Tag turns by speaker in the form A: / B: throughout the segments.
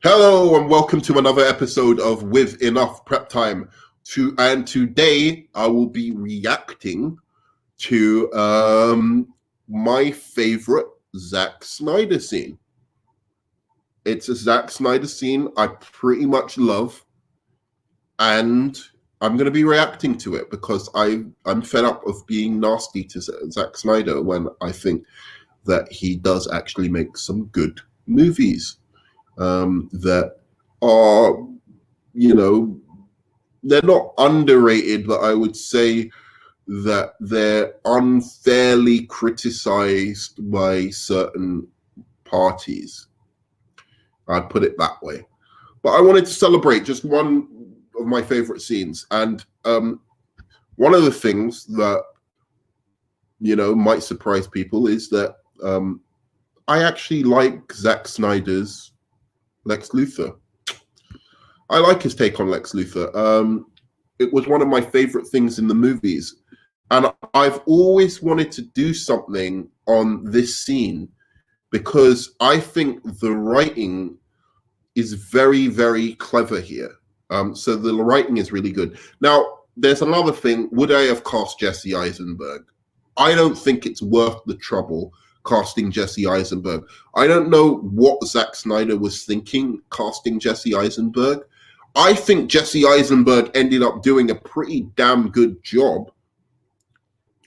A: Hello and welcome to another episode of With Enough Prep Time. Today I will be reacting to my favorite Zack Snyder scene. It's a Zack Snyder scene I pretty much love, and I'm going to be reacting to it because I'm fed up of being nasty to Zack Snyder when I think that he does actually make some good movies that are, they're not underrated, but I would say that they're unfairly criticized by certain parties. I'd put it that way. But I wanted to celebrate just one of my favorite scenes. And one of the things that, might surprise people is that I actually like Zack Snyder's Lex Luthor. I like his take on Lex Luthor. It was one of my favorite things in the movies. And I've always wanted to do something on this scene because I think the writing is very, very clever here. So the writing is really good. Now, there's another thing. Would I have cast Jesse Eisenberg? I don't think it's worth the trouble casting Jesse Eisenberg. I don't know what Zack Snyder was thinking casting Jesse Eisenberg. I think Jesse Eisenberg ended up doing a pretty damn good job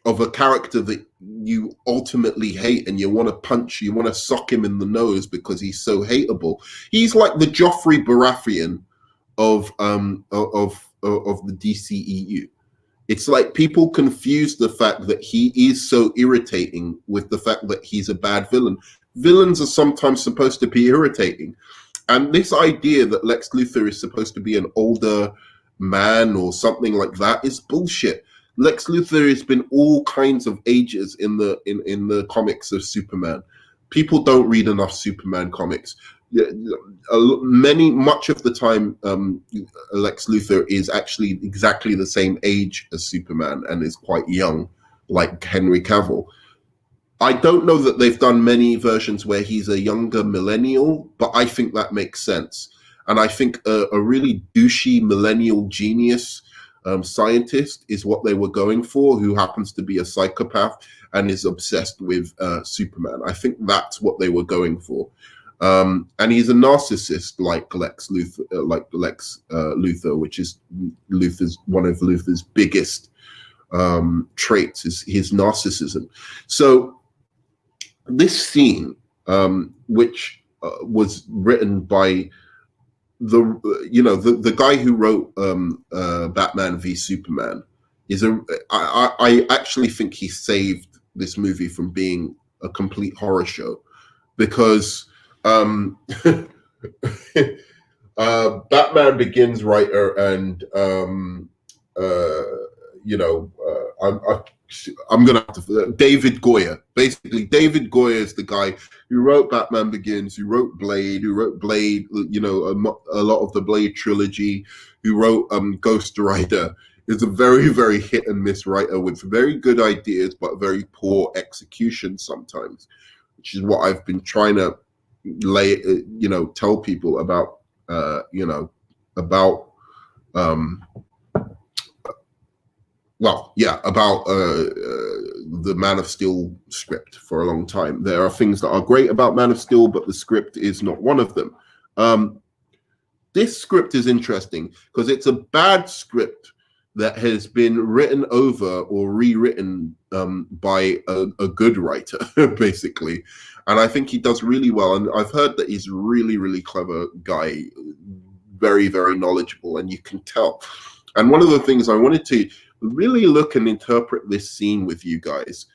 A: of a character that you ultimately hate and you want to punch, you want to sock him in the nose because he's so hateable. He's like the Joffrey Baratheon of the DCEU. It's like people confuse the fact that he is so irritating with the fact that he's a bad villain. Villains are sometimes supposed to be irritating. And this idea that Lex Luthor is supposed to be an older man or something like that is bullshit. Lex Luthor has been all kinds of ages in the comics of Superman. People don't read enough Superman comics. Much of the time, Lex Luthor is actually exactly the same age as Superman and is quite young, like Henry Cavill. I don't know that they've done many versions where he's a younger millennial, but I think that makes sense. And I think a really douchey millennial genius scientist is what they were going for, who happens to be a psychopath and is obsessed with Superman. I think that's what they were going for. And he's a narcissist like Lex Luthor, which is one of Luthor's biggest traits is his narcissism. So this scene, which was written by the guy who wrote Batman v Superman, I actually think he saved this movie from being a complete horror show because Batman Begins writer and I'm gonna have to David Goyer. Basically, David Goyer is the guy who wrote Batman Begins, who wrote Blade, a lot of the Blade trilogy, who wrote Ghost Rider. Is a very, very hit and miss writer with very good ideas but very poor execution sometimes, which is what I've been trying to tell people about the Man of Steel script for a long time. There are things that are great about Man of Steel, but the script is not one of them. This script is interesting because it's a bad script that has been written over or rewritten by a good writer, basically. And I think he does really well. And I've heard that he's a really, really clever guy, very, very knowledgeable, and you can tell. And one of the things I wanted to really look and interpret this scene with you guys,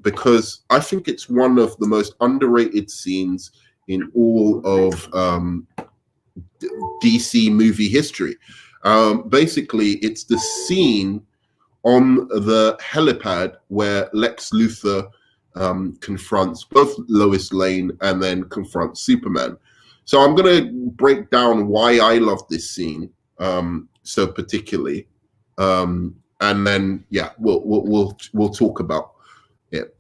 A: because I think it's one of the most underrated scenes in all of DC movie history. Basically, it's the scene on the helipad where Lex Luthor confronts both Lois Lane and then confronts Superman. So I'm going to break down why I love this scene so particularly, and then we'll talk about it.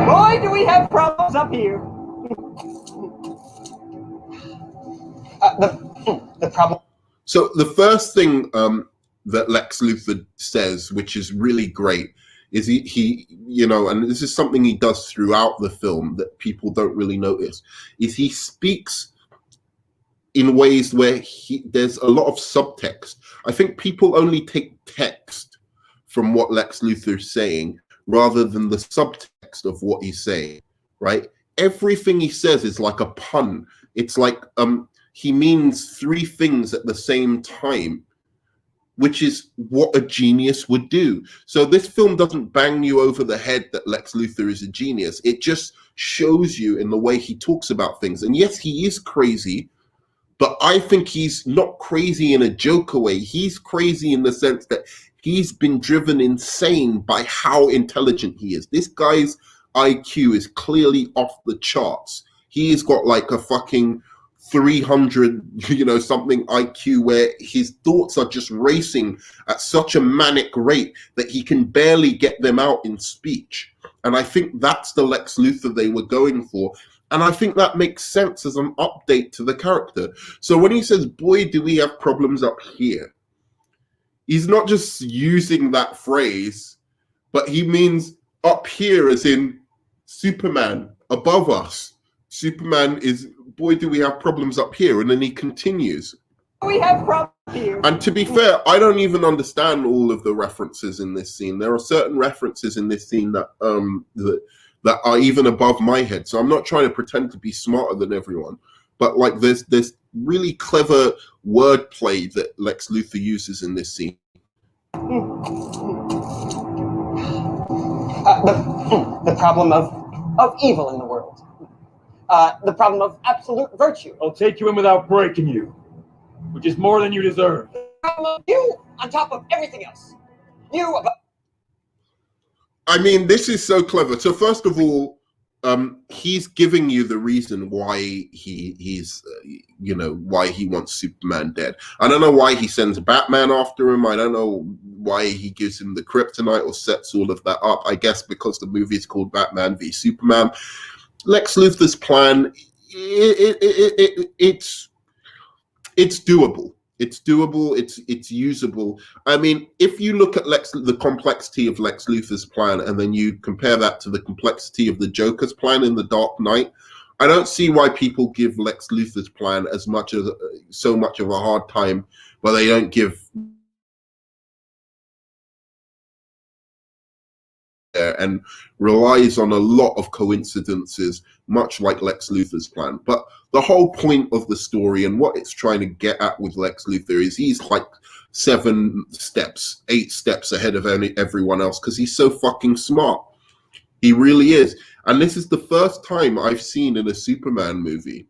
B: Why do we We have problems up here. The problem.
A: So the first thing that Lex Luthor says, which is really great, is he you know, and this is something he does throughout the film that people don't really notice, is he speaks in ways where there's a lot of subtext. I think people only take text from what Lex Luthor's saying rather than the subtext of what he's saying, right? Everything he says is like a pun. It's like he means three things at the same time, which is what a genius would do. So this film doesn't bang you over the head that Lex Luthor is a genius. It just shows you in the way he talks about things. And yes, he is crazy, but I think he's not crazy in a Joker way. He's crazy in the sense that he's been driven insane by how intelligent he is. This guy's IQ is clearly off the charts. He's got like a fucking 300, something IQ where his thoughts are just racing at such a manic rate that he can barely get them out in speech. And I think that's the Lex Luthor they were going for. And I think that makes sense as an update to the character. So when he says, boy, do we have problems up here, he's not just using that phrase, but he means up here as in Superman above us. Superman is, boy, do we have problems up here. And then he continues.
B: We have problems here.
A: And to be fair, I don't even understand all of the references in this scene. There are certain references in this scene that that are even above my head. So I'm not trying to pretend to be smarter than everyone, but like there's really clever wordplay that Lex Luthor uses in this scene.
B: The problem of evil in the world. The problem of absolute virtue.
C: I'll take you in without breaking you, which is more than you deserve.
B: The problem of you on top of everything else. You above.
A: I mean, this is so clever. So first of all, he's giving you the reason why he's why he wants Superman dead. I don't know why he sends Batman after him. I don't know why he gives him the kryptonite or sets all of that up. I guess because the movie is called Batman v Superman. Lex Luthor's plan, it's doable. It's doable. It's usable. I mean, if you look at the complexity of Lex Luthor's plan, and then you compare that to the complexity of the Joker's plan in The Dark Knight, I don't see why people give Lex Luthor's plan so much of a hard time, but they don't give and relies on a lot of coincidences, much like Lex Luthor's plan. But the whole point of the story and what it's trying to get at with Lex Luthor is he's like 8 steps ahead of everyone else because he's so fucking smart. He really is. And this is the first time I've seen in a Superman movie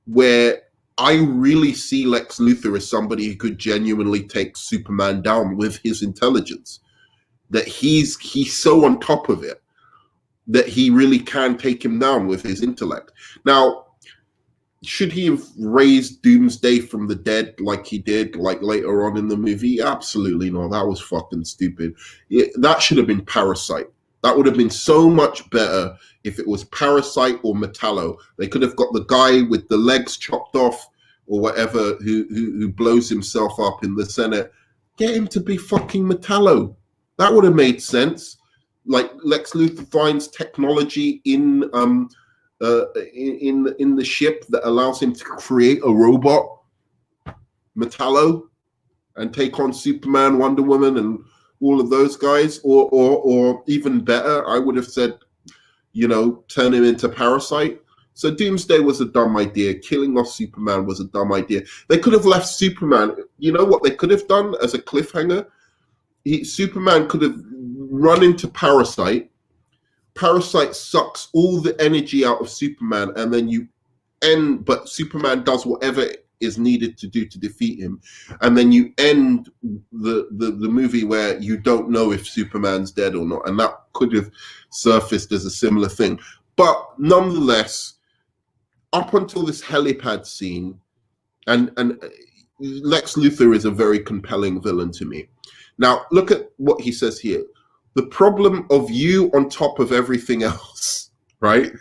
A: where I really see Lex Luthor as somebody who could genuinely take Superman down with his intelligence. That he's so on top of it that he really can take him down with his intellect. Now, should he have raised Doomsday from the dead like he did, like later on in the movie? Absolutely not. That was fucking stupid. That should have been Parasite. That would have been so much better if it was Parasite or Metallo. They could have got the guy with the legs chopped off or whatever who blows himself up in the Senate. Get him to be fucking Metallo. That would have made sense. Like Lex Luthor finds technology in the ship that allows him to create a robot, Metallo, and take on Superman, Wonder Woman, and all of those guys. Or even better, I would have said, turn him into Parasite. So Doomsday was a dumb idea. Killing off Superman was a dumb idea. They could have left Superman. You know what they could have done as a cliffhanger? Superman could have run into Parasite. Parasite sucks all the energy out of Superman, and then but Superman does whatever is needed to do to defeat him. And then you end the movie where you don't know if Superman's dead or not. And that could have surfaced as a similar thing. But nonetheless, up until this helipad scene, and Lex Luthor is a very compelling villain to me. Now, look at what he says here. The problem of you on top of everything else. right?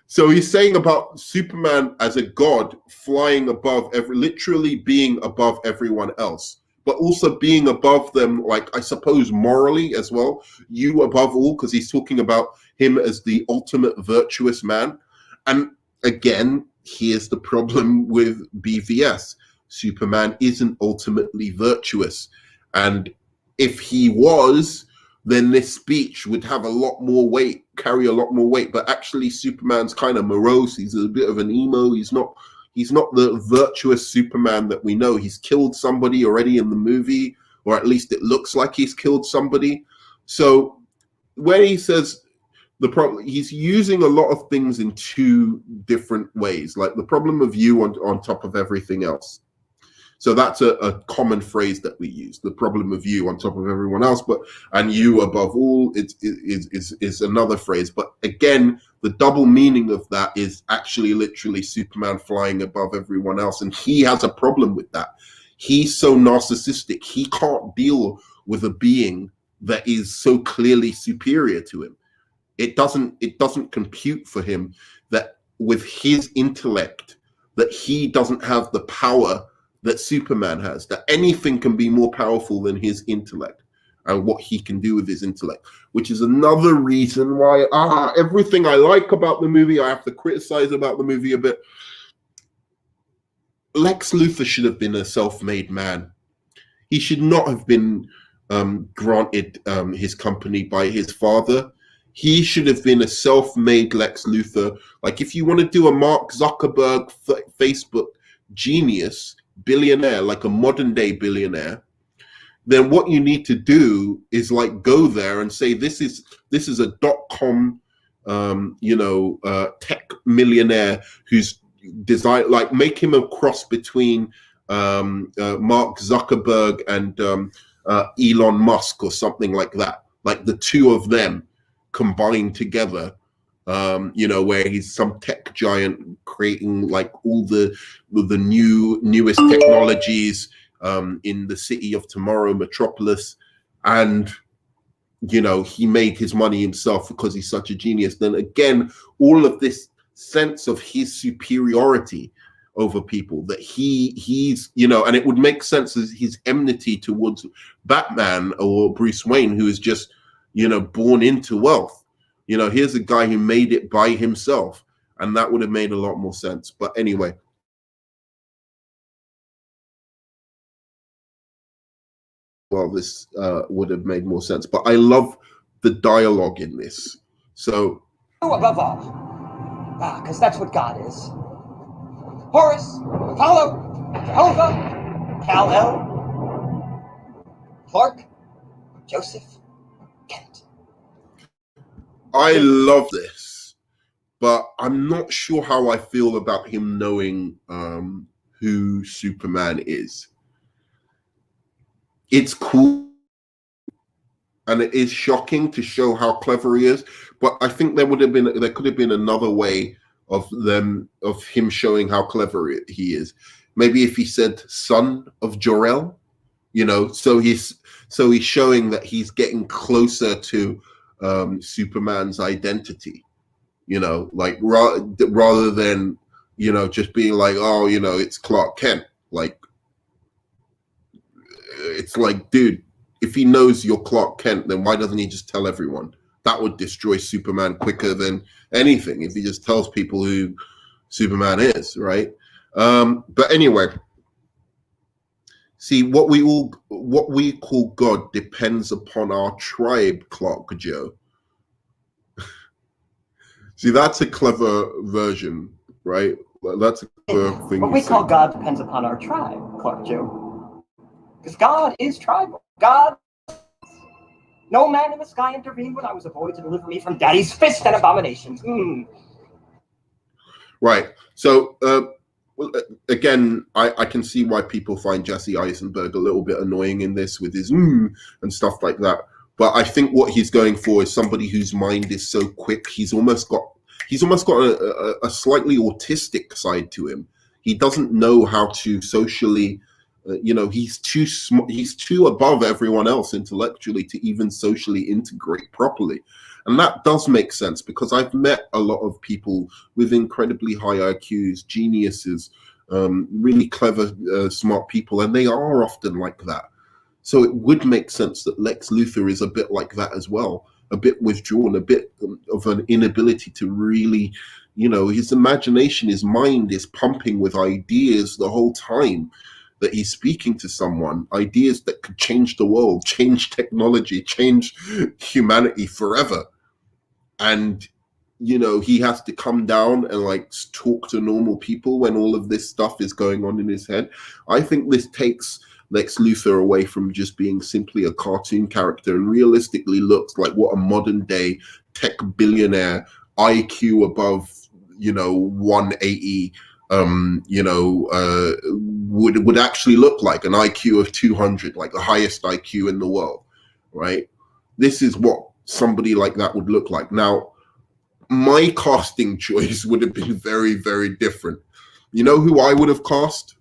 A: So he's saying about Superman as a god flying above literally being above everyone else, but also being above them, like I suppose morally as well. You above all, because he's talking about him as the ultimate virtuous man. And again, here's the problem with BVS. Superman isn't ultimately virtuous. And if he was, then this speech would have a lot more weight, carry a lot more weight. But actually, Superman's kind of morose. He's a bit of an emo. He's not the virtuous Superman that we know. He's killed somebody already in the movie, or at least it looks like he's killed somebody. So when he says the problem, he's using a lot of things in two different ways, like the problem of you on top of everything else. So that's a common phrase that we use, the problem of you on top of everyone else, and you above all is another phrase. But again, the double meaning of that is actually literally Superman flying above everyone else. And he has a problem with that. He's so narcissistic. He can't deal with a being that is so clearly superior to him. It doesn't compute for him that with his intellect, that he doesn't have the power that Superman has, that anything can be more powerful than his intellect and what he can do with his intellect, which is another reason why everything I like about the movie, I have to criticize about the movie a bit. Lex Luthor should have been a self-made man. He should not have been granted his company by his father. He should have been a self-made Lex Luthor. Like, if you want to do a Mark Zuckerberg Facebook genius, billionaire, like a modern day billionaire, then what you need to do is like go there and say this is a .com tech millionaire who's designed, like, make him a cross between Mark Zuckerberg and Elon Musk or something like that, like the two of them combined together, where he's some tech giant creating like all the newest technologies in the city of tomorrow, Metropolis, and he made his money himself because he's such a genius. Then again, all of this sense of his superiority over people, that he's and it would make sense as his enmity towards Batman or Bruce Wayne, who is just born into wealth. Here's a guy who made it by himself, and that would have made a lot more sense. But anyway, well, this would have made more sense. But I love the dialogue in this. So,
B: above all, because that's what God is. Horus, Apollo, Jehovah, Kal-El, Clark, Joseph, Kent.
A: I love this, but I'm not sure how I feel about him knowing who Superman is. It's cool, and it is shocking to show how clever he is, but I think there could have been another way of him showing how clever he is. Maybe if he said son of Jor-El, so he's showing that he's getting closer to Superman's identity, like rather than just being like, oh, it's Clark Kent. Like, it's like, dude, if he knows you're Clark Kent, then why doesn't he just tell everyone? That would destroy Superman quicker than anything if he just tells people who Superman is, right? But anyway, see, what we call God depends upon our tribe, Clark Joe. See, that's a clever version, right? That's a clever thing.
B: What we call God depends upon our tribe, Clark Joe. Because God is tribal. God, no man in the sky intervened when I was a boy to deliver me from daddy's fist and abominations.
A: Right. So, again, I can see why people find Jesse Eisenberg a little bit annoying in this with his and stuff like that. But I think what he's going for is somebody whose mind is so quick. He's almost got a slightly autistic side to him. He doesn't know how to socially You know, he's too smart, he's too above everyone else intellectually to even socially integrate properly. And that does make sense, because I've met a lot of people with incredibly high IQs, geniuses, really clever, smart people, and they are often like that. So it would make sense that Lex Luthor is a bit like that as well, a bit withdrawn, a bit of an inability to really, you know, his imagination, his mind is pumping with ideas the whole time that he's speaking to someone, ideas that could change the world, change technology, change humanity forever. And you know, he has to come down and like talk to normal people when all of this stuff is going on in his head. I think this takes Lex Luthor away from just being simply a cartoon character and realistically looks like what a modern day tech billionaire, IQ above, you know, 180, would actually look like. An IQ of 200, like the highest IQ in the world, right? This is what somebody like that would look like. Now, my casting choice would have been very, very different. You know who I would have cast?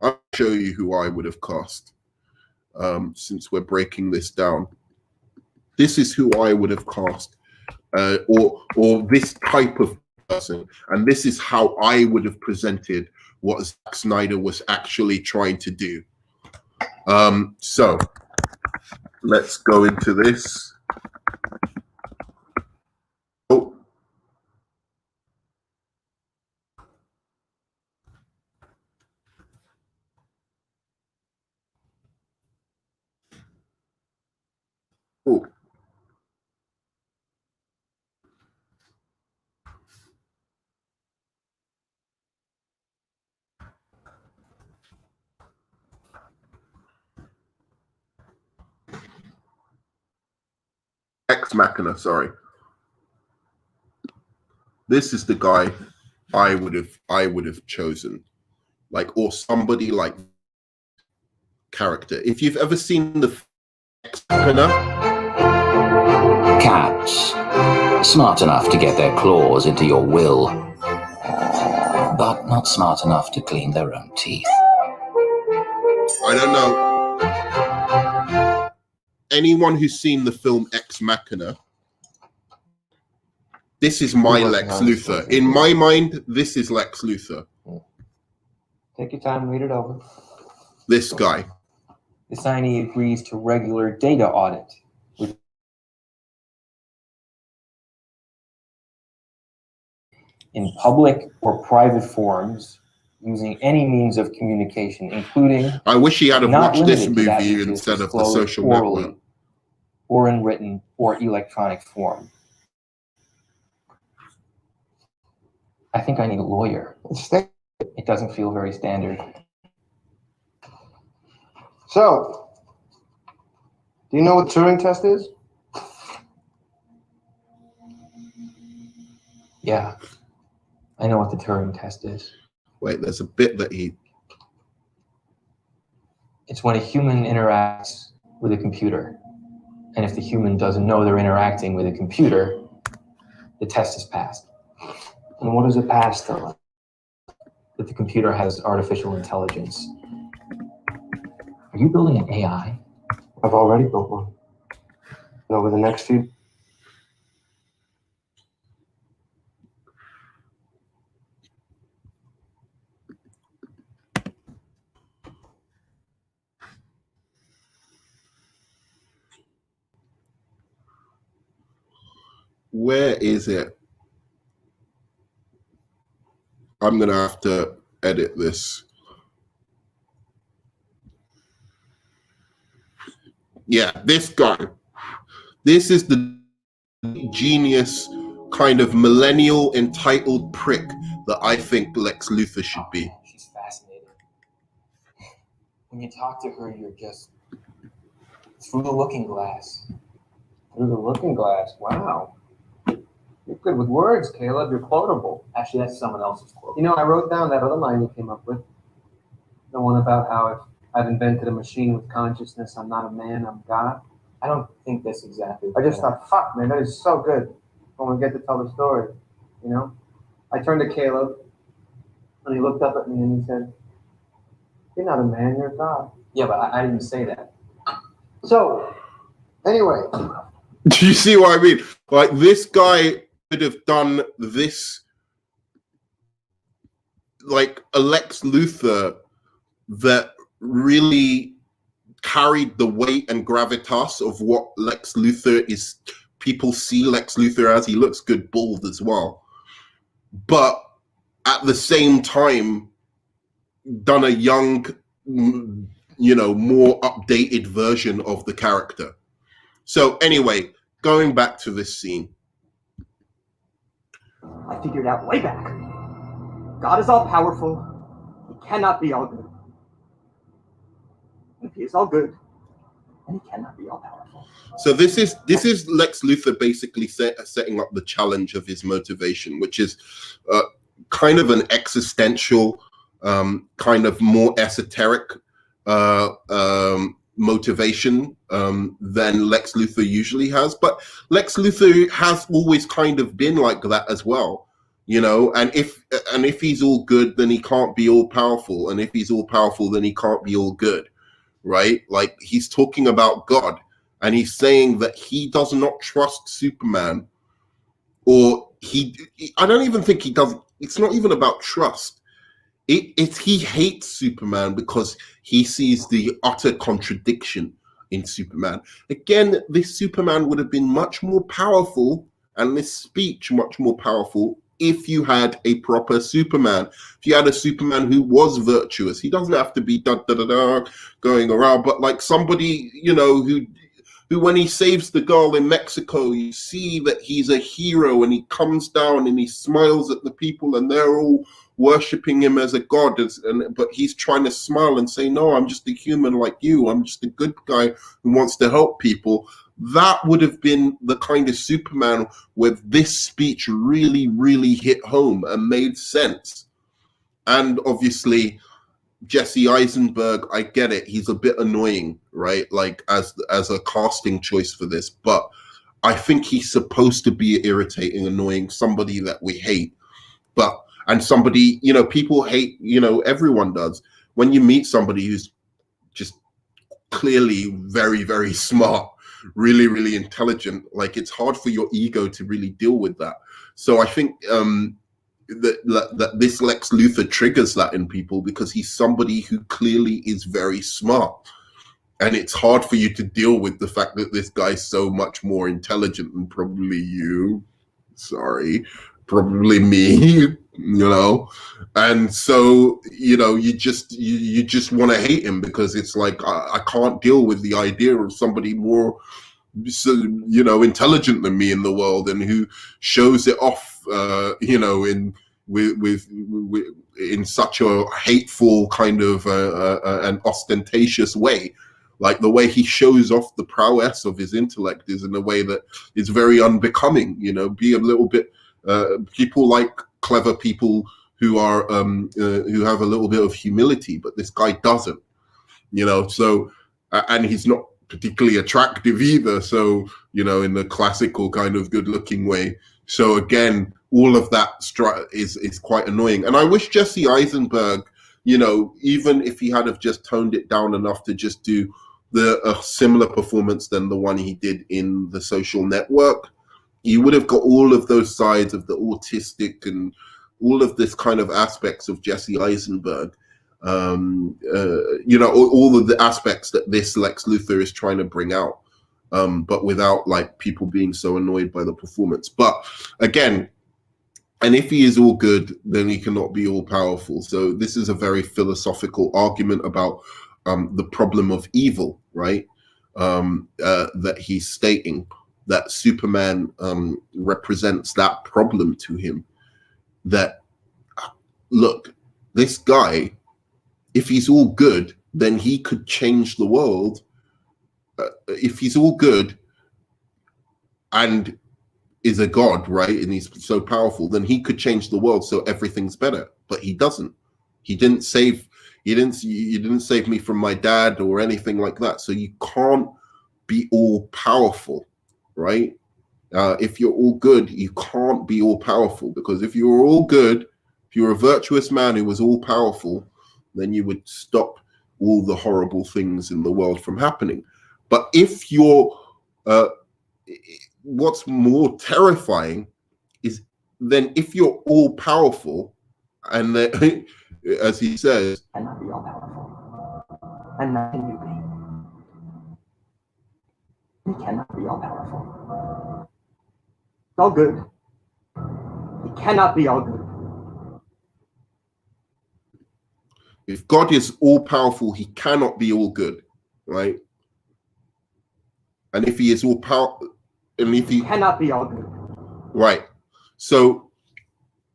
A: I'll show you who I would have cast, since we're breaking this down. This is who I would have cast, or this type of person, and this is how I would have presented what Zack Snyder was actually trying to do. So let's go into this. Oh. Oh. Ex Machina, sorry. This is the guy I would have chosen, like, or somebody like character. If you've ever seen the Ex Machina,
D: cats, smart enough to get their claws into your will, but not smart enough to clean their own teeth.
A: I don't know anyone who's seen the film Ex Machina. This is my Lex Luthor. In my mind, this is Lex Luthor.
B: Take your time, read it over.
A: This guy.
B: The signee agrees to regular data audit. In public or private forums, using any means of communication, including
A: I wish he had have
B: not
A: watched this
B: limited to that
A: movie
B: which is
A: instead of The
B: disclosed
A: Social
B: orally
A: Network.
B: or in written or electronic form. I think I need a lawyer. It doesn't feel very standard.
E: So, do you know what Turing test is?
B: Yeah, I know what the Turing test is.
A: Wait, there's a bit that he...
B: It's when a human interacts with a computer. And if the human doesn't know they're interacting with a computer, the test is passed.
E: And what does it pass though?
B: That the computer has artificial intelligence. Are you building an AI?
E: I've already built one. And over the next few...
A: Where is it? I'm going to have to edit this. Yeah, this guy. This is the genius kind of millennial entitled prick that I think Lex Luthor should be.
B: She's fascinating. When you talk to her, you're just through the looking glass.
E: Through the looking glass, wow. You're good with words, Caleb. You're quotable.
B: Actually, that's someone else's quote.
E: You know, I wrote down that other line you came up with. The one about how if I've invented a machine with consciousness, I'm not a man, I'm God.
B: I don't think that's exactly.
E: I just thought, fuck, man, that is so good when we get to tell the story, you know? I turned to Caleb, and he looked up at me and he said, You're not a man, you're a god.
B: Yeah, but I didn't say that.
E: So, anyway,
A: Do you see what I mean? Like, this guy could have done this, like a Lex Luthor that really carried the weight and gravitas of what Lex Luthor is. People see Lex Luthor as. He looks good bald as well, but at the same time done a young, more updated version of the character. So anyway, going back to this scene,
B: I figured out way back. God is all powerful. He cannot be all good. If he is all good, then he cannot be all powerful.
A: so this is Lex Luthor basically setting up the challenge of his motivation, which is kind of an existential, kind of more esoteric motivation than Lex Luthor usually has. But Lex Luthor has always kind of been like that as well, and if he's all good, then he can't be all powerful, and if he's all powerful, then he can't be all good, right? Like, he's talking about God, and he's saying that he does not trust Superman, or I don't even think he does. It's not even about trust. He hates Superman because he sees the utter contradiction in Superman. Again, this Superman would have been much more powerful, and this speech much more powerful, if you had a proper Superman. If you had a Superman who was virtuous, he doesn't have to be going around, but like somebody, who when he saves the girl in Mexico, you see that he's a hero, and he comes down and he smiles at the people, and they're all worshipping him as a god, but he's trying to smile and say, no, I'm just a human like you. I'm just a good guy who wants to help people. That would have been the kind of Superman where this speech really, really hit home and made sense. And obviously, Jesse Eisenberg, I get it. He's a bit annoying, right? Like, as a casting choice for this, but I think he's supposed to be irritating, annoying, somebody that we hate. And somebody, people hate, everyone does. When you meet somebody who's just clearly very, very smart, really, really intelligent, like, it's hard for your ego to really deal with that. So I think that this Lex Luthor triggers that in people, because he's somebody who clearly is very smart. And it's hard for you to deal with the fact that this guy's so much more intelligent than probably you. Probably me, and so you just want to hate him, because it's like, I can't deal with the idea of somebody more intelligent than me in the world, and who shows it off in such a hateful kind of an ostentatious way. Like, the way he shows off the prowess of his intellect is in a way that is very unbecoming. Be a little bit. People like clever people who are who have a little bit of humility, but this guy doesn't, so and he's not particularly attractive either, so in the classical kind of good-looking way. So again, all of that is quite annoying. And I wish Jesse Eisenberg, even if he had have just toned it down enough to just do a similar performance than the one he did in The Social Network, you would have got all of those sides of the autistic and all of this kind of aspects of Jesse Eisenberg, all of the aspects that this Lex Luthor is trying to bring out, but without like people being so annoyed by the performance. But again, and if he is all good, then he cannot be all powerful. So this is a very philosophical argument about the problem of evil, right? That he's stating. That Superman represents that problem to him. That, look, this guy, if he's all good, then he could change the world. If he's all good and is a god, right, and he's so powerful, then he could change the world so everything's better. But he doesn't. You didn't save me from my dad or anything like that. So you can't be all powerful. Right? If you're all good, you can't be all powerful, because if you're all good, if you're a virtuous man who was all powerful, then you would stop all the horrible things in the world from happening. But if you're, what's more terrifying is then if you're all powerful, and then, as he says,
B: cannot be all powerful, and not can you be. He cannot be all powerful. All good. He cannot be all good.
A: if God is all powerful, he cannot be all good, right? And if he is all powerful, and if he
B: cannot be all good,
A: right? So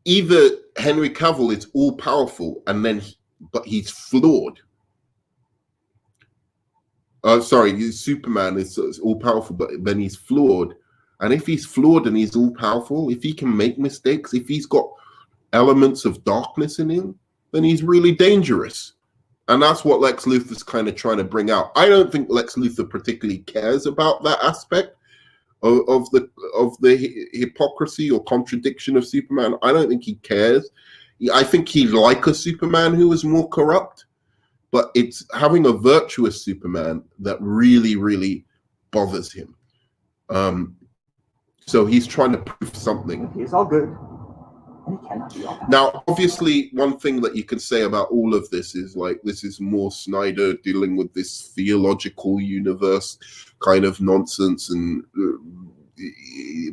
A: either Henry Cavill is all powerful, and then but he's flawed. Sorry, Superman is all powerful, but then he's flawed. And if he's flawed and he's all powerful, if he can make mistakes, if he's got elements of darkness in him, then he's really dangerous. And that's what Lex Luthor's kind of trying to bring out. I don't think Lex Luthor particularly cares about that aspect of the hypocrisy or contradiction of Superman. I don't think he cares. I think he'd like a Superman who is more corrupt, but it's having a virtuous Superman that really, really bothers him. So he's trying to prove something.
B: He's all good, and he cannot be all powerful.
A: Now, obviously, one thing that you can say about all of this is like this is more Snyder dealing with this theological universe kind of nonsense, and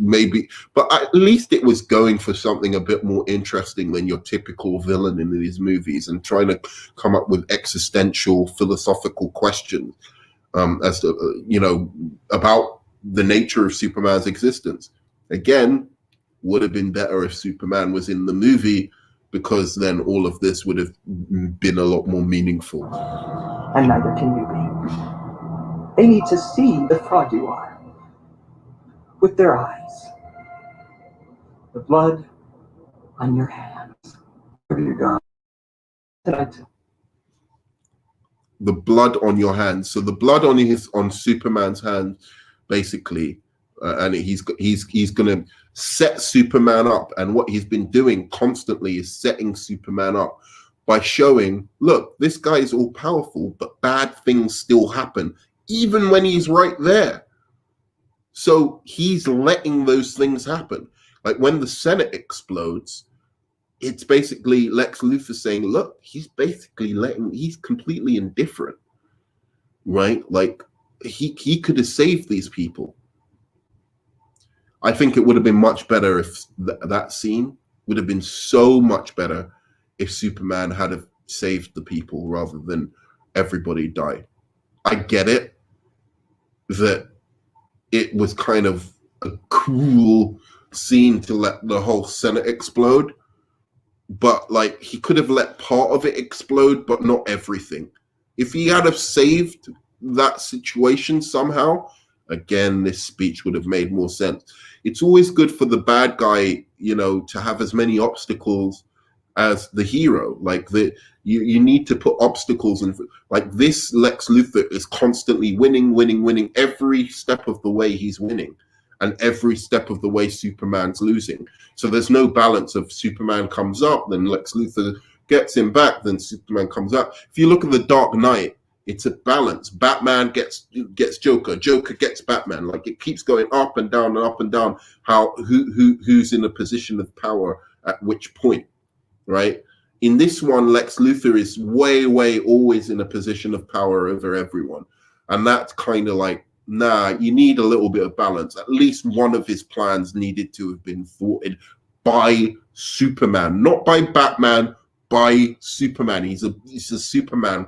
A: maybe, but at least it was going for something a bit more interesting than your typical villain in these movies, and trying to come up with existential philosophical questions as to about the nature of Superman's existence. Again, would have been better if Superman was in the movie, because then all of this would have been a lot more meaningful.
B: And neither can you be. They need to see the fraud you are with their eyes. The blood on your hands. Where have you gone tonight?
A: The blood on your hands. So the blood on Superman's hands, basically, and he's going to set Superman up. And what he's been doing constantly is setting Superman up by showing, look, this guy is all powerful, but bad things still happen, even when he's right there. So he's letting those things happen. Like when the Senate explodes, it's basically Lex Luthor saying, look, he's completely indifferent, right? Like he could have saved these people. I think it would have been much better if that scene would have been so much better if Superman had have saved the people rather than everybody die. I get it that it was kind of a cool scene to let the whole Senate explode, but like he could have let part of it explode, but not everything. If he had have saved that situation somehow, again, this speech would have made more sense. It's always good for the bad guy, to have as many obstacles as the hero. Like you need to put obstacles in. Like this Lex Luthor is constantly winning. Every step of the way he's winning, and every step of the way Superman's losing. So there's no balance of Superman comes up, then Lex Luthor gets him back, then Superman comes up. If you look at the Dark Knight, it's a balance. Batman gets Joker gets Batman. Like it keeps going up and down and up and down. Who's in a position of power at which point, right? In this one, Lex Luthor is way always in a position of power over everyone, and that's kind of like, nah. You need a little bit of balance. At least one of his plans needed to have been thwarted by Superman, not by Batman, by Superman. He's a Superman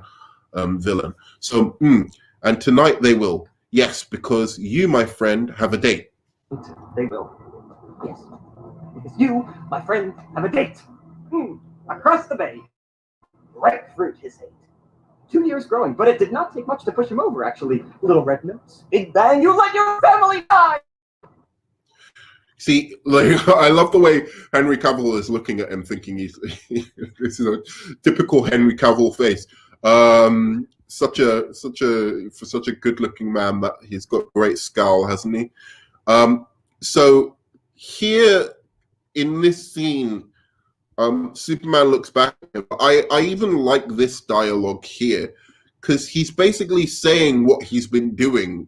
A: villain. So, and tonight they will. Yes, because you, my friend, have a date.
B: They will. Yes. Because you, my friend, have a date. Across the bay. Grapefruit his hate. 2 years growing, but it did not take much to push him over, actually. Little red nose. Big bang, you let your family die!
A: See, like I love the way Henry Cavill is looking at him, thinking this is a typical Henry Cavill face. Such a good-looking man that he's got a great scowl, hasn't he? So here in this scene, Superman looks back at him. I even like this dialogue here, because he's basically saying what he's been doing,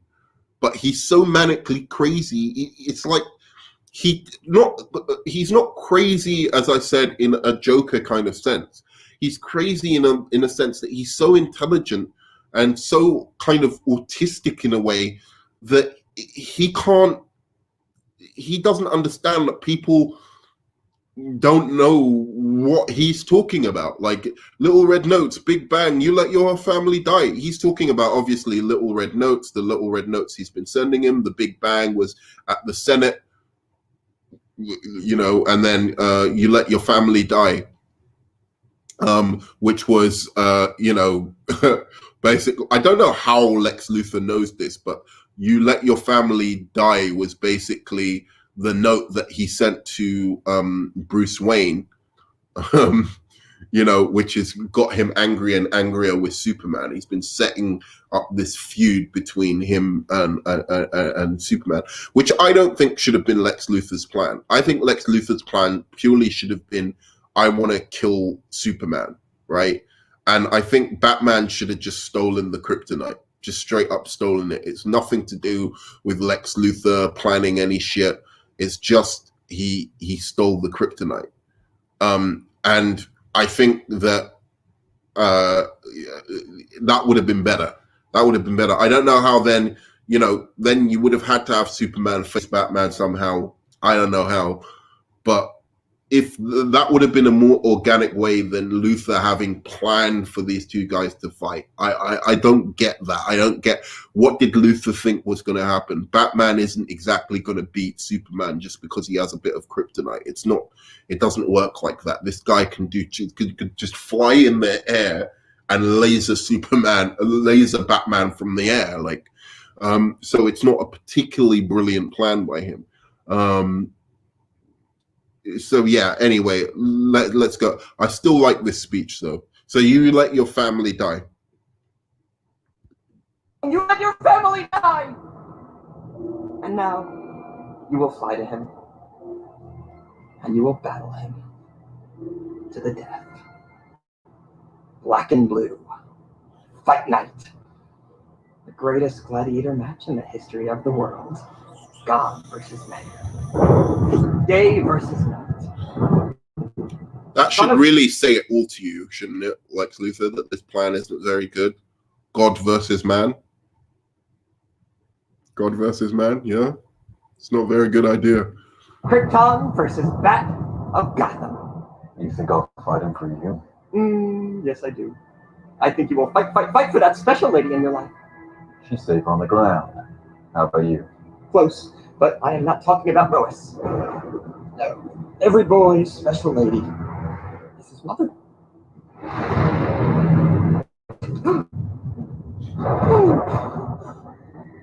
A: but he's so manically crazy. It's like he's not crazy, as I said, in a Joker kind of sense. He's crazy in a sense that he's so intelligent and so kind of autistic in a way that he doesn't understand that people don't know what he's talking about. Like Little Red Notes, Big Bang, you let your family die. He's talking about obviously Little Red Notes, the Little Red Notes he's been sending him. The Big Bang was at the Senate, and then you let your family die, which was basically, I don't know how Lex Luthor knows this, but you let your family die was basically the note that he sent to Bruce Wayne, which has got him angrier and angrier with Superman. He's been setting up this feud between him and Superman, which I don't think should have been Lex Luthor's plan. I think Lex Luthor's plan purely should have been, I want to kill Superman, right? And I think Batman should have just stolen the kryptonite, just straight up stolen it. It's nothing to do with Lex Luthor planning any shit. It's just he stole the kryptonite. And I think that that would have been better. That would have been better. I don't know how then you would have had to have Superman face Batman somehow. I don't know how. But if that would have been a more organic way than Luthor having planned for these two guys to fight. I don't get that. I don't get, what did Luthor think was going to happen? Batman isn't exactly going to beat Superman just because he has a bit of kryptonite. It's not. It doesn't work like that. This guy could just fly in the air and laser Batman from the air. Like, so it's not a particularly brilliant plan by him. So yeah, anyway, let's go. I still like this speech though. So you let your family die.
B: You let your family die! And now you will fly to him. And you will battle him to the death. Black and blue. Fight night. The greatest gladiator match in the history of the world. God versus man. Day versus night.
A: That should really say it all to you, shouldn't it, Lex Luthor, that this plan isn't very good? God versus man? God versus man, yeah? It's not a very good idea.
B: Krypton versus Bat of Gotham.
F: You think I'll fight him for you?
B: Yes, I do. I think you will fight for that special lady in your life.
F: She's safe on the ground. How about you?
B: Close, but I am not talking about Lois. No, every boy's special lady is his mother.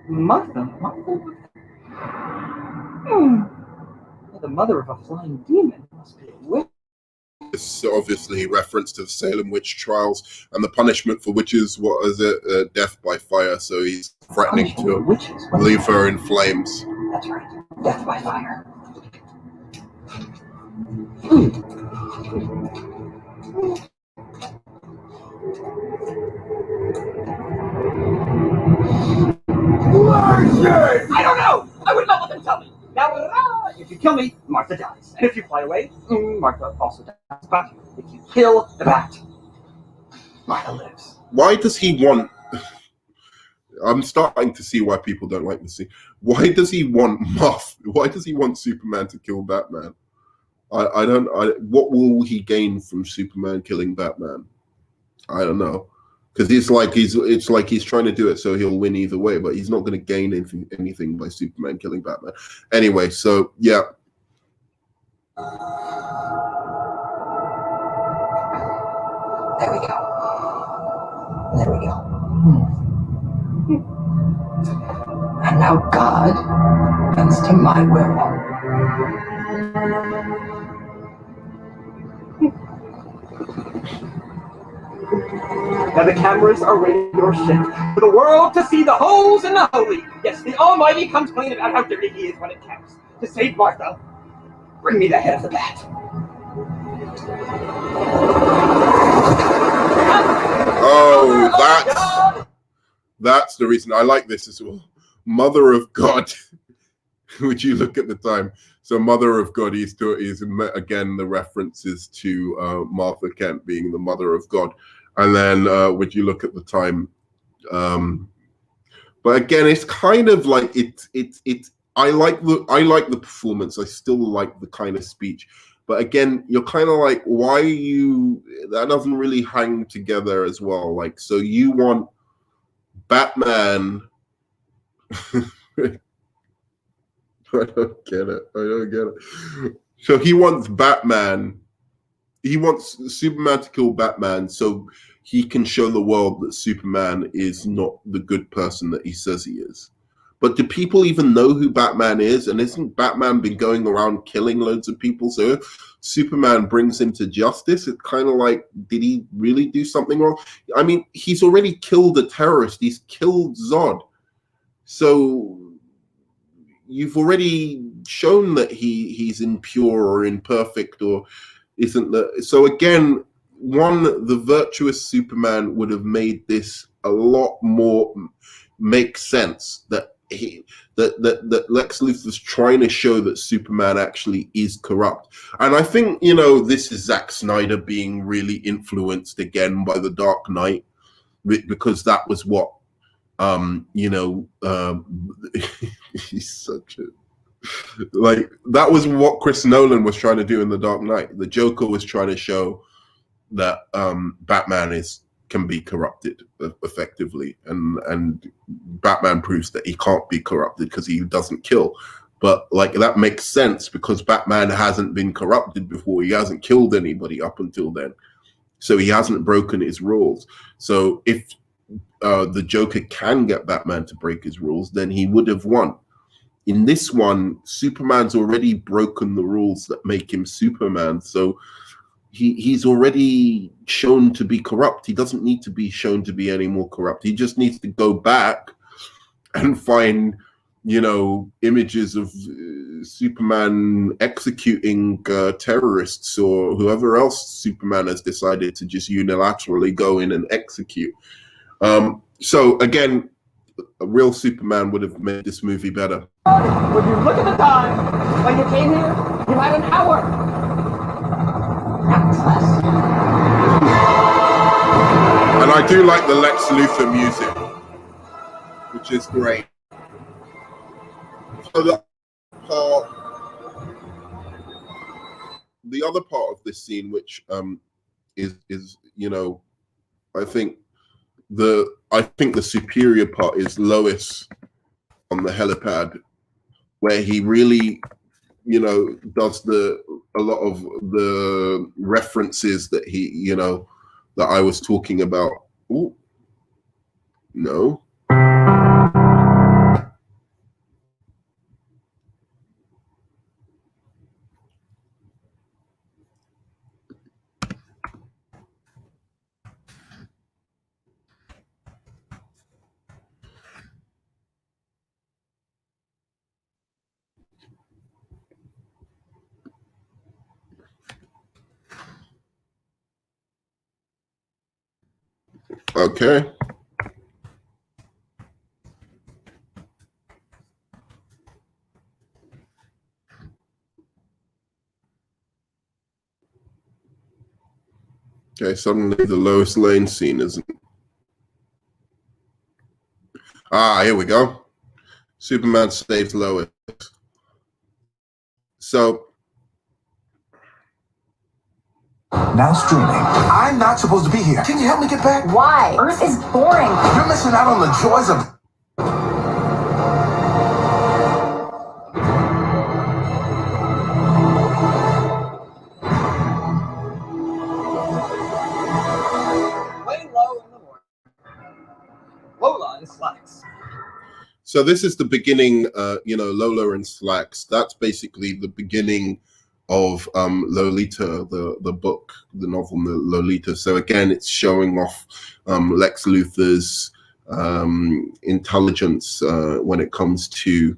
B: Martha. The mother of a flying demon must be a witch.
A: It's obviously reference to the Salem witch trials and the punishment for witches. What is it? Death by fire. So he's threatening to leave her in flames.
B: That's right. Death by fire. I don't know. I would not let them tell me. Now, if you kill me, Martha dies. And if you fly away, Martha also dies. But if you kill the bat, Martha lives.
A: Why does he want... I'm starting to see why people don't like this scene. Why does he want Why does he want Superman to kill Batman? What will he gain from Superman killing Batman? I don't know. Because it's like he's trying to do it so he'll win either way, but he's not going to gain anything by Superman killing Batman. Anyway, so yeah.
B: There we go. And now God bends to my will. Now the cameras are raiding your ship for the world to see the holes in the holy. Yes, the Almighty comes clean about how dirty he is when it counts. To save Martha, bring me the head of the bat.
A: Oh, that's the reason I like this as well. Mother of God. Would you look at the time? So Mother of God is again the references to Martha Kent being the Mother of God. And then would you look at the time? But again, it's kind of like it's I like the performance. I still like the kind of speech. But again, you're kind of like, why are you, that doesn't really hang together as well. Like, so you want Batman. I don't get it. So he wants Batman. He wants Superman to kill Batman so he can show the world that Superman is not the good person that he says he is. But do people even know who Batman is? And isn't Batman been going around killing loads of people? So if Superman brings him to justice, it's kind of like, did he really do something wrong? I mean, he's already killed a terrorist. He's killed Zod. So you've already shown that he's impure or imperfect or isn't that. So again, the virtuous Superman would have made this a lot more make sense, that that Lex Luthor's trying to show that Superman actually is corrupt. And I think, this is Zack Snyder being really influenced again by The Dark Knight, because that was what he's such a, like, that was what Chris Nolan was trying to do in The Dark Knight. The Joker was trying to show that Batman can be corrupted effectively, and Batman proves that he can't be corrupted because he doesn't kill. But like, that makes sense because Batman hasn't been corrupted before. He hasn't killed anybody up until then, so he hasn't broken his rules. So if the Joker can get Batman to break his rules, then he would have won. In this one, Superman's already broken the rules that make him Superman, so he's already shown to be corrupt. He doesn't need to be shown to be any more corrupt. He just needs to go back and find, images of Superman executing terrorists or whoever else Superman has decided to just unilaterally go in and execute. So again, a real Superman would have made this movie better.
B: Would you look at the time when you came here? You had an hour.
A: And I do like the Lex Luthor music, which is great. So the other part of this scene, which is I think the superior part is Lois on the helipad, where he really does a lot of the references that that I was talking about. Ooh, no. Okay. Okay, suddenly the Lois Lane scene isn't. Here we go. Superman saves Lois. So
G: now streaming. I'm not supposed to be here. Can you help me get back?
H: Why? Earth is boring.
G: You're missing out on the joys of...
B: Way low in the morning. Lola in slacks.
A: So this is the beginning, Lola in slacks. That's basically the beginning of Lolita, the book, the novel Lolita. So again, it's showing off Lex Luthor's intelligence when it comes to,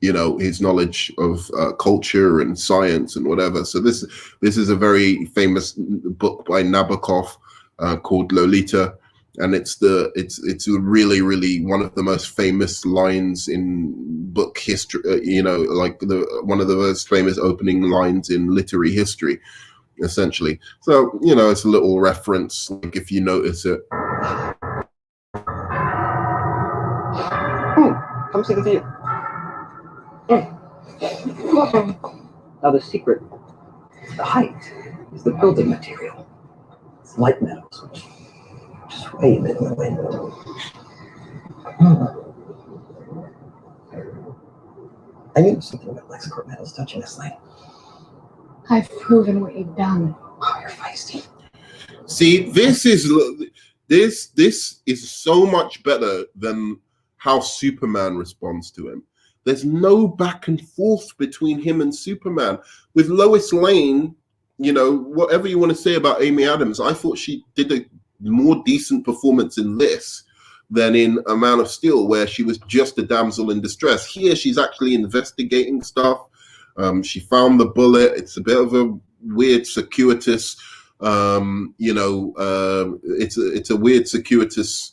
A: his knowledge of culture and science and whatever. So this is a very famous book by Nabokov. called Lolita, and it's really one of the most famous lines in book history. Like one of the most famous opening lines in literary history, essentially. So it's a little reference, like if you notice it.
B: Come see the view. Now the secret, the height, is the building material. It's light metals, which sway a bit in the wind. I knew something about Lexicor metals touching this thing.
H: I've proven what you've done.
B: Oh, you're feisty.
A: See, this is so much better than how Superman responds to him. There's no back and forth between him and Superman. With Lois Lane, whatever you want to say about Amy Adams, I thought she did a more decent performance in this than in A Man of Steel, where she was just a damsel in distress. Here, she's actually investigating stuff. She found the bullet. It's a bit of a weird, circuitous, it's a weird, circuitous,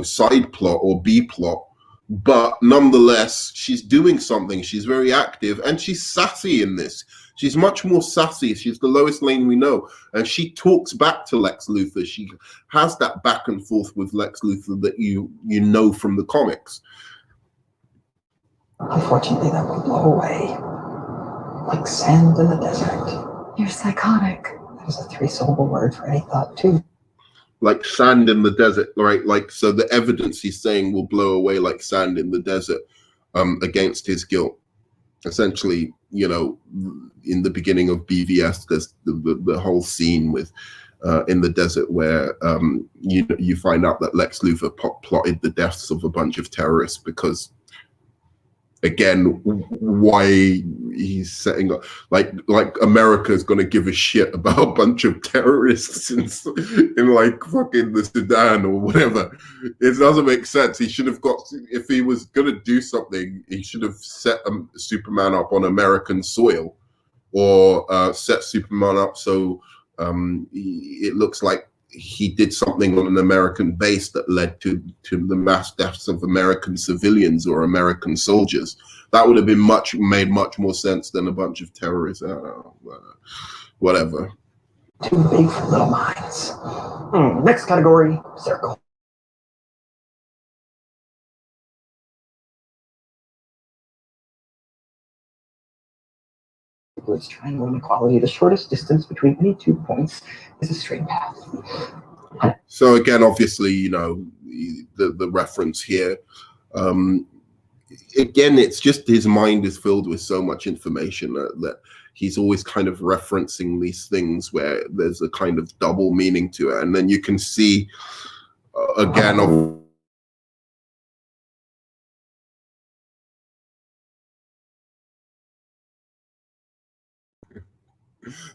A: side plot or B plot. But nonetheless, she's doing something. She's very active, and she's sassy in this. She's much more sassy. She's the Lois Lane we know, and she talks back to Lex Luthor. She has that back and forth with Lex Luthor that you know from the comics.
B: Unfortunately, that will blow away like sand in the desert.
H: You're psychotic.
B: That is a 3-syllable word for any thought, too.
A: Like sand in the desert, right? Like, so the evidence he's saying will blow away like sand in the desert against his guilt. Essentially, in the beginning of BVS, there's the whole scene with in the desert where you find out that Lex Luthor plotted the deaths of a bunch of terrorists because, again, why he's setting up like America's gonna give a shit about a bunch of terrorists in like fucking the Sudan or whatever. It doesn't make sense. He should have if he was gonna do something, he should have set Superman up on American soil, or set Superman up so it looks like he did something on an American base that led to the mass deaths of American civilians or American soldiers. That would have been made much more sense than a bunch of terrorists. Whatever.
B: Too big for little minds. Next category, circle. Euclid's triangle inequality. The shortest distance between any 2 points is a straight path.
A: So again, obviously, the reference here. Again, it's just his mind is filled with so much information that he's always kind of referencing these things where there's a kind of double meaning to it. And then you can see, again,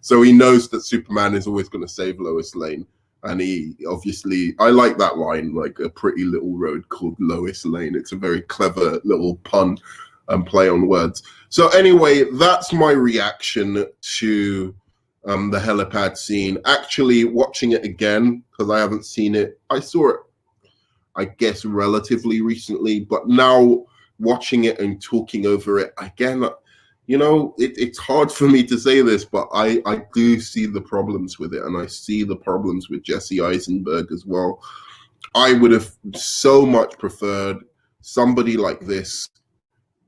A: so he knows that Superman is always going to save Lois Lane. And he obviously, I like that line, like a pretty little road called Lois Lane. It's a very clever little pun and play on words. So anyway, that's my reaction to the helipad scene. Actually, watching it again, because I haven't seen it. I saw it, I guess, relatively recently. But now watching it and talking over it again, it's hard for me to say this, but I do see the problems with it, and I see the problems with Jesse Eisenberg as well. I would have so much preferred somebody like this,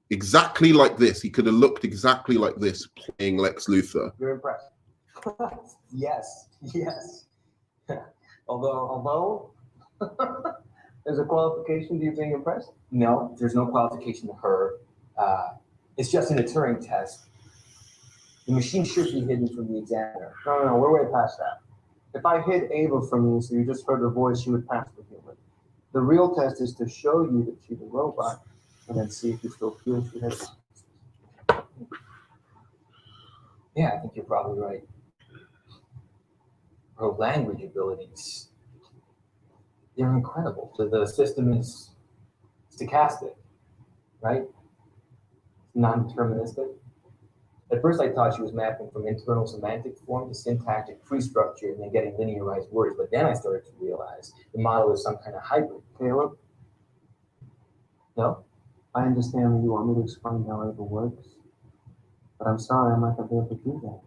A: exactly like this. He could have looked exactly like this playing Lex Luthor.
B: You're impressed. Yes. Although there's a qualification to you being impressed?
I: No, there's no qualification to her. It's just in a Turing test. The machine should be hidden from the examiner.
E: No, we're way past that. If I hid Ava from you so you just heard her voice, she would pass the human. The real test is to show you that she's a robot and then see if you still feel she has.
I: Yeah, I think you're probably right. Her language abilities, they're incredible. The system is stochastic, right? Non-deterministic. At first, I thought she was mapping from internal semantic form to syntactic tree structure and then getting linearized words. But then I started to realize the model is some kind of hybrid.
E: Caleb,
I: No?
E: I understand that you want me to explain how it works, but I'm sorry, I'm not going to be able to do that.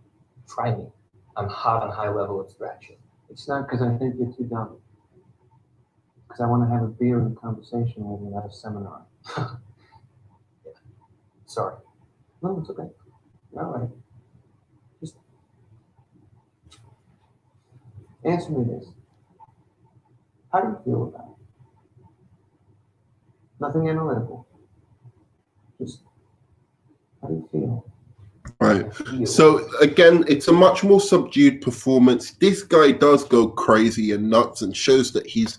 I: Try me. I'm hot on high-level abstraction.
E: It's not because I think you're too dumb. Because I want to have a beer and a conversation with you at a seminar.
I: Yeah. Sorry.
E: No, it's okay. All right. Just answer me this. How do you feel about it? Nothing analytical. Just how do you feel?
A: Right. So again, it's a much more subdued performance. This guy does go crazy and nuts and shows that he's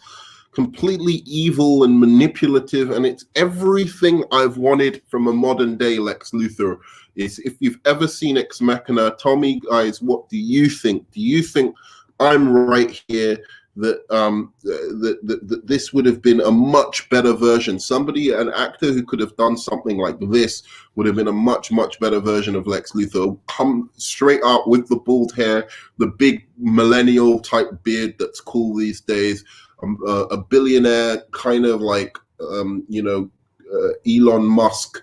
A: completely evil and manipulative, and it's everything I've wanted from a modern day Lex Luthor. Is if you've ever seen Ex Machina, tell me, guys, what do you think? Do you think I'm right here that that this would have been a much better version? An actor who could have done something like this would have been a much better version of Lex Luthor. Come straight out with the bald hair, the big millennial type beard that's cool these days, a billionaire kind of like Elon Musk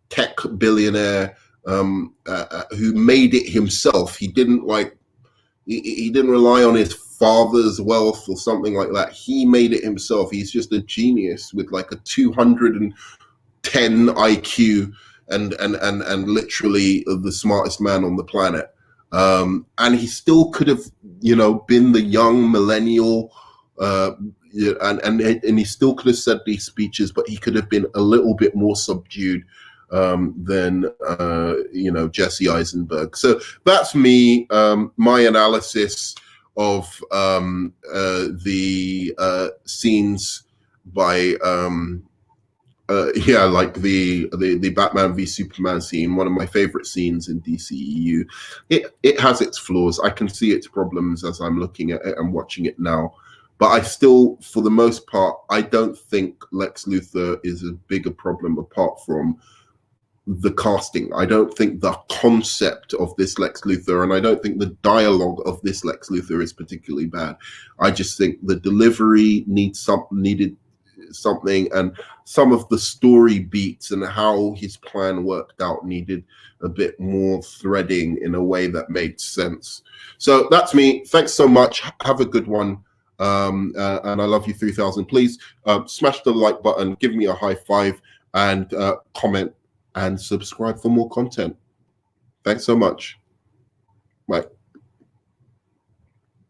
A: tech billionaire who made it himself. He didn't rely on his father's wealth or something like that. He made it himself. He's just a genius with like a 210 IQ and literally the smartest man on the planet. And he still could have, been the young millennial, and he still could have said these speeches, but he could have been a little bit more subdued than Jesse Eisenberg. So that's me, my analysis of the scenes by like the Batman v Superman scene, one of my favorite scenes in DCEU. It has its flaws. I can see its problems as I'm looking at it and watching it now. But I still, for the most part, I don't think Lex Luthor is a bigger problem apart from the casting. I don't think the concept of this Lex Luthor, and I don't think the dialogue of this Lex Luthor is particularly bad. I just think the delivery needed something, and some of the story beats and how his plan worked out needed a bit more threading in a way that made sense. So that's me. Thanks so much. Have a good one. And I love you 3000. Please smash the like button, give me a high five, and comment and subscribe for more content. Thanks so much. Bye.